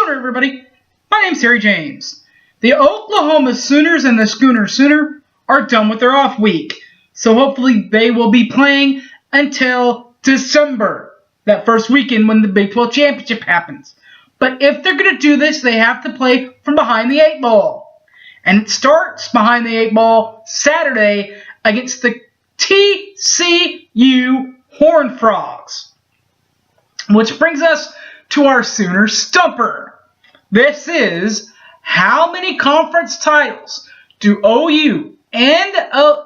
Sooner, everybody. My name's Harry James. The Oklahoma Sooners and the Schooner Sooner are done with their off week, so hopefully they will be playing until December, that first weekend when the Big 12 Championship happens. But if they're going to do this, they have to play from behind the 8 ball. And it starts behind the 8 ball Saturday against the TCU Horned Frogs. Which brings us to our Sooner Stumper. This is, how many conference titles do OU and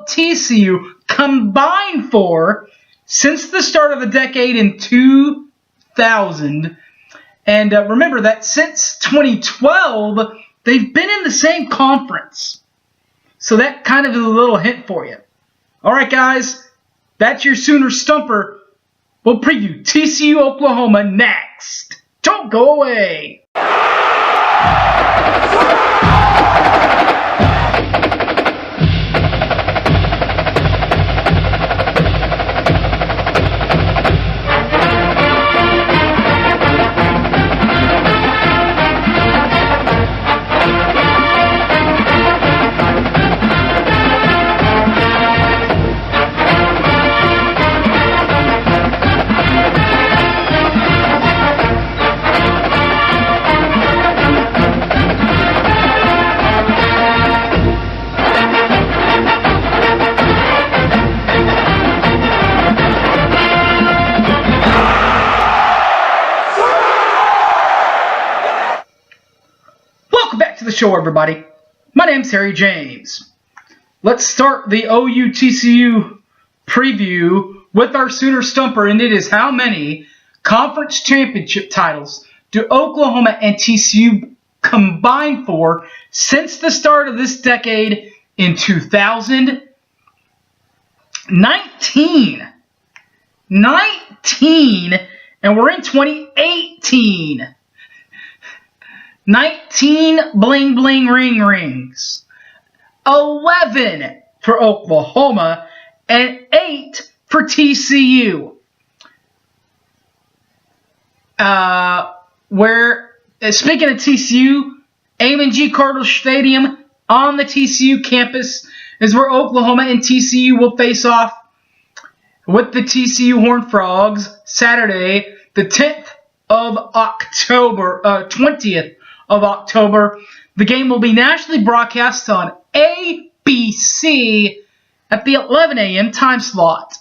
TCU combine for since the start of the decade in 2000? And remember that since 2012, they've been in the same conference. So that kind of is a little hint for you. All right, guys, that's your Sooner Stumper. We'll preview TCU Oklahoma next. Don't go away. The show, everybody. My name's Harry James. Let's start the OU TCU preview with our Sooner Stumper, and it is, how many conference championship titles do Oklahoma and TCU combine for since the start of this decade in 2019? 19, and we're in 2018. 19 bling bling ring rings, 11 for Oklahoma, and 8 for TCU. Speaking of TCU, Amon G. Carter Stadium on the TCU campus is where Oklahoma and TCU will face off with the TCU Horned Frogs Saturday, the 10th of October, 20th of October. The game will be nationally broadcast on ABC at the 11 a.m. time slot.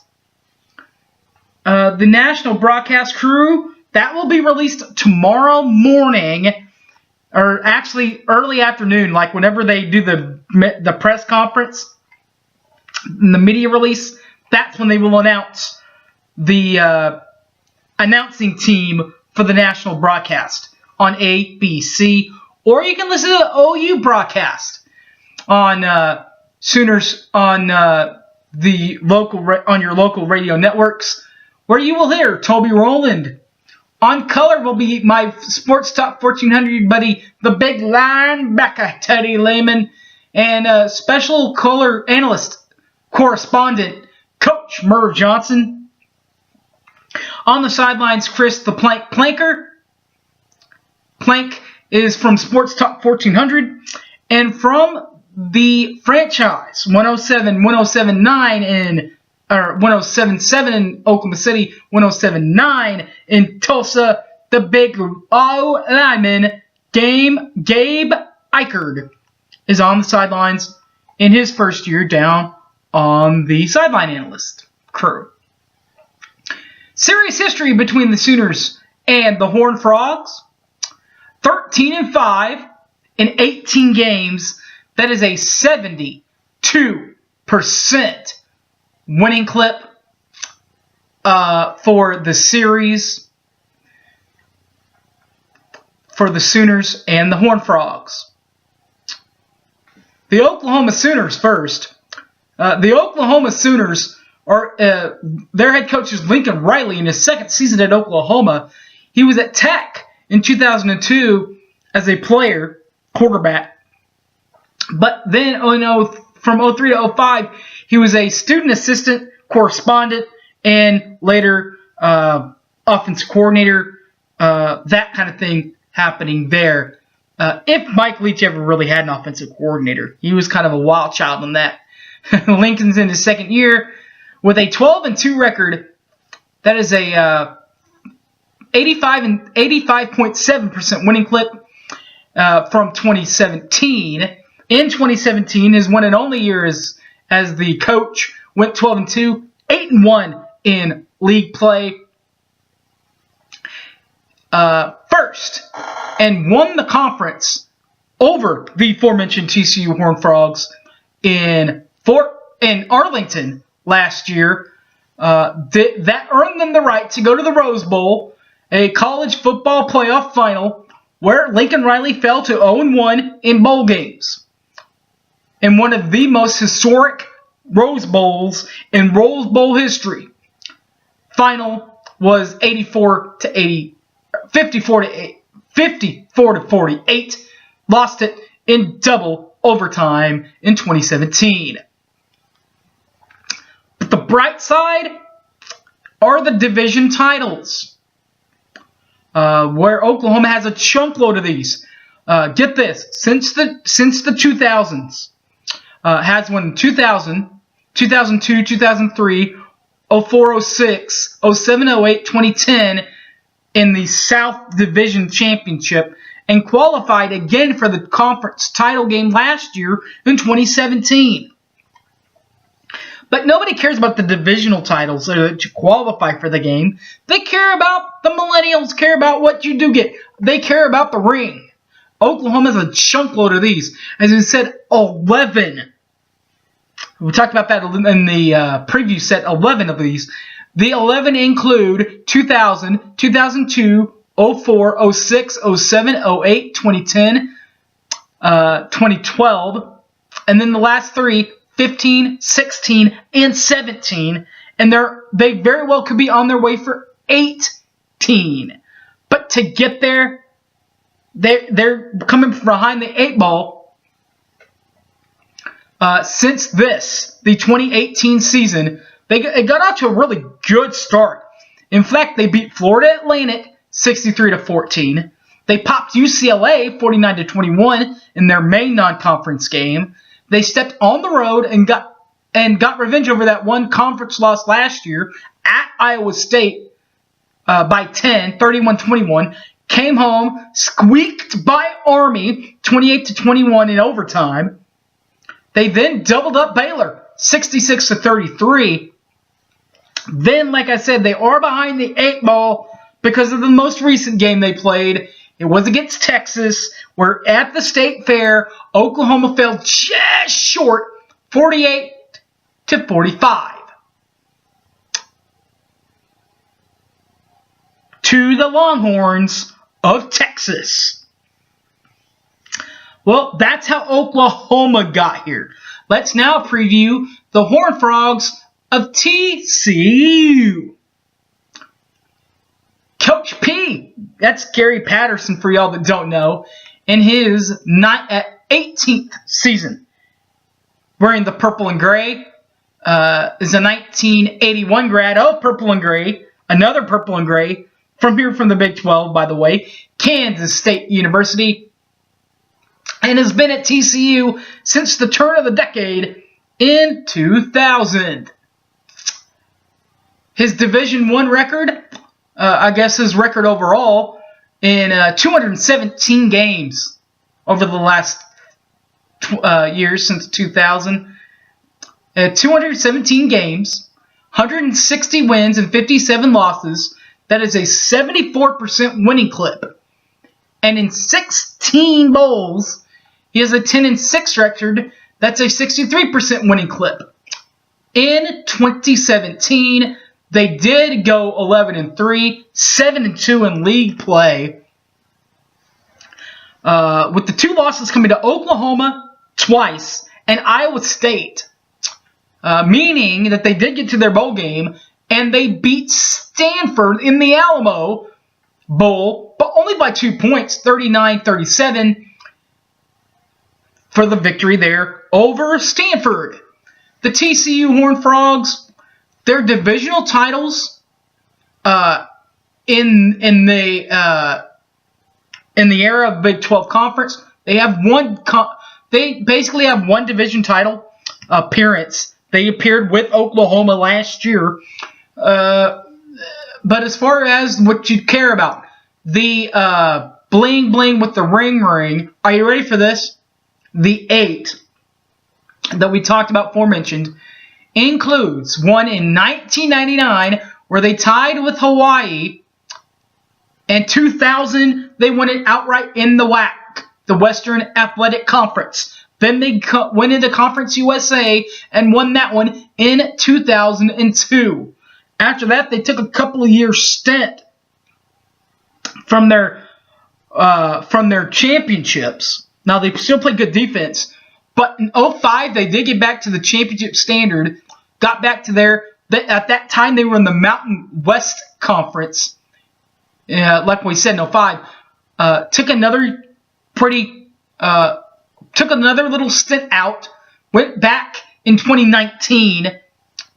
The national broadcast crew, that will be released tomorrow morning, or actually early afternoon, like whenever they do the press conference, the media release. That's when they will announce the announcing team for the national broadcast on ABC, or you can listen to the OU broadcast on Sooners on your local radio networks, where you will hear Toby Rowland. On color will be my Sports Talk 1400 buddy, the big linebacker Teddy Lehman, and special color analyst correspondent Coach Merv Johnson. On the sidelines, Chris the Planker. Plank is from Sports Talk 1400, and from the franchise 107.9 or 107.7 in Oklahoma City, 107.9 in Tulsa, the big O lineman Gabe Eichard is on the sidelines in his first year down on the sideline analyst crew. Series history between the Sooners and the Horned Frogs: 13-5 in 18 games. That is a 72% winning clip for the series for the Sooners and the Horned Frogs. The Oklahoma Sooners first. The Oklahoma Sooners are their head coach is Lincoln Riley in his second season at Oklahoma. He was at Tech in 2002 as a player, quarterback. But then, from 03 to 05, he was a student assistant, correspondent, and later offensive coordinator, that kind of thing. happening there. If Mike Leach ever really had an offensive coordinator, he was kind of a wild child on that. Lincoln's in his second year with a 12-2 record. That is a 85.7% winning clip from 2017. In 2017, his one and only year as the coach, went 12-2, 8-1 in league play. First, and won the conference over the aforementioned TCU Horned Frogs in Arlington last year. That earned them the right to go to the Rose Bowl, a college football playoff final, where Lincoln Riley fell to 0-1 in bowl games. In one of the most historic Rose Bowls in Rose Bowl history. Final was 54 to 48. Lost it in double overtime in 2017. But the bright side are the division titles, where Oklahoma has a chunk load of these. Get this, since the 2000s, has won 2000, 2002, 2003, 04, 06, 07, 08, 2010 in the South Division Championship, and qualified again for the conference title game last year in 2017. But nobody cares about the divisional titles that you qualify for the game. They care about, the millennials care about what you do get. They care about the ring. Oklahoma's a chunk load of these. As I said, 11. We talked about that in the preview set, 11 of these. The 11 include 2000, 2002, 04, 06, 07, 08, 2010, 2012, and then the last three, 15, 16, and 17, and they very well could be on their way for 18. But to get there, they're coming from behind the 8 ball. Since the 2018 season, they got out to a really good start. In fact, they beat Florida Atlantic 63-14. They popped UCLA 49-21 in their main non-conference game. They stepped on the road and got revenge over that one conference loss last year at Iowa State by 10, 31-21. Came home, squeaked by Army 28-21 in overtime. They then doubled up Baylor 66-33. Then, like I said, they are behind the 8 ball because of the most recent game they played. It was against Texas, where at the state fair, Oklahoma fell just short, 48-45. To the Longhorns of Texas. Well, that's how Oklahoma got here. Let's now preview the Horned Frogs of TCU. Coach P, that's Gary Patterson for y'all that don't know, in his 18th season wearing the purple and gray, is a 1981 grad of purple and gray, another purple and gray, from the Big 12, by the way, Kansas State University, and has been at TCU since the turn of the decade in 2000. His Division I record, his record overall, in 217 games over the last years since 2000. 217 games, 160 wins and 57 losses. That is a 74% winning clip. And in 16 bowls, he has a 10-6 record. That's a 63% winning clip. In 2017, they did go 11-3, 7-2 in league play, with the 2 losses coming to Oklahoma twice and Iowa State, meaning that they did get to their bowl game and they beat Stanford in the Alamo Bowl, but only by 2 points, 39-37, for the victory there over Stanford. The TCU Horned Frogs, their divisional titles in the in the era of Big 12 Conference. They have they basically have one division title appearance. They appeared with Oklahoma last year. But as far as what you care about, the bling bling with the ring, are you ready for this? The 8 that we talked about aforementioned includes one in 1999 where they tied with Hawaii, and 2000 they won it outright in the WAC, the Western Athletic Conference. Then they went into Conference USA and won that one in 2002. After that, they took a couple of years stint from their championships. Now, they still play good defense, but in 2005, they did get back to the championship standard, got back to at that time, they were in the Mountain West Conference. Like we said in 2005, took another little stint out, went back in 2019,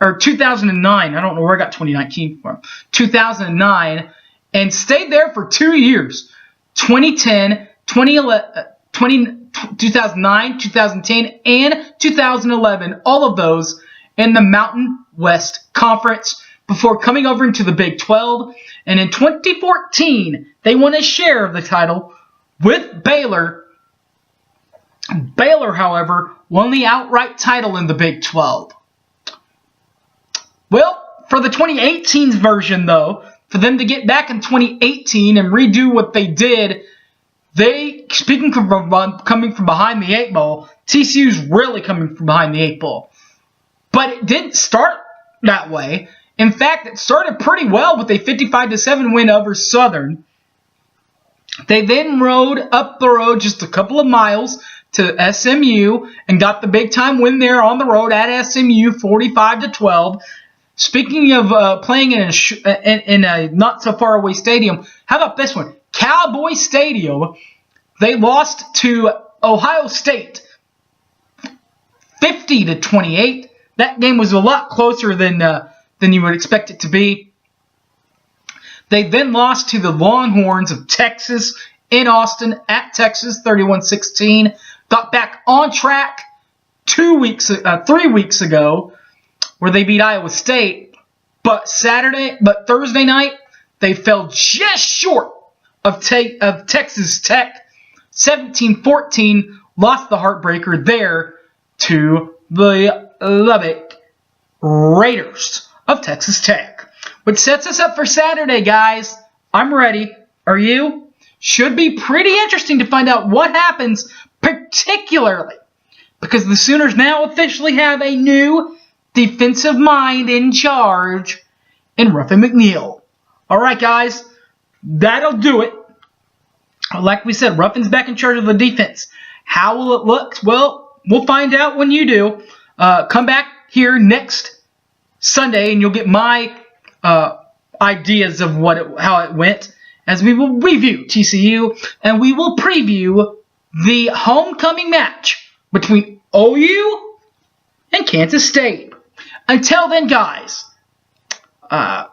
or 2009, I don't know where I got 2019 from, 2009, and stayed there for 2 years, 2010, 2009, 2010, and 2011, all of those in the Mountain West Conference before coming over into the Big 12, and in 2014, they won a share of the title with Baylor. Baylor, however, won the outright title in the Big 12. Well, for the 2018 version, though, for them to get back in 2018 and redo what they did, speaking from coming from behind the 8 ball, TCU's really coming from behind the 8 ball. But it didn't start that way. In fact, it started pretty well with a 55-7 win over Southern. They then rode up the road just a couple of miles to SMU and got the big-time win there on the road at SMU, 45-12. Speaking of playing in a not-so-far-away stadium, how about this one? Cowboy Stadium. They lost to Ohio State, 50-28. That game was a lot closer than you would expect it to be. They then lost to the Longhorns of Texas in Austin at Texas, 31-16. Got back on track 3 weeks ago, where they beat Iowa State. But Thursday night, they fell just short of Texas Tech, 17-14. Lost the heartbreaker there to the Lubbock Raiders of Texas Tech, which sets us up for Saturday, guys. I'm ready. Are you? Should be pretty interesting to find out what happens, particularly because the Sooners now officially have a new defensive mind in charge in Ruffin McNeil. All right, guys, that'll do it. Like we said, Ruffin's back in charge of the defense. How will it look? Well, we'll find out when you do. Come back here next Sunday, and you'll get my ideas of how it went, as we will review TCU, and we will preview the homecoming match between OU and Kansas State. Until then, guys, don't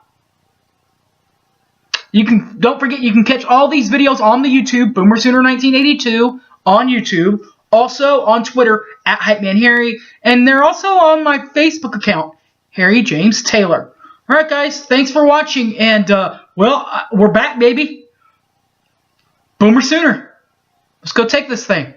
forget you can catch all these videos on the YouTube, Boomer Sooner 1982 on YouTube, also on Twitter at HypeManHarry, and they're also on my Facebook account, Harry James Taylor. All right, guys, thanks for watching, and we're back, baby. Boomer Sooner. Let's go take this thing.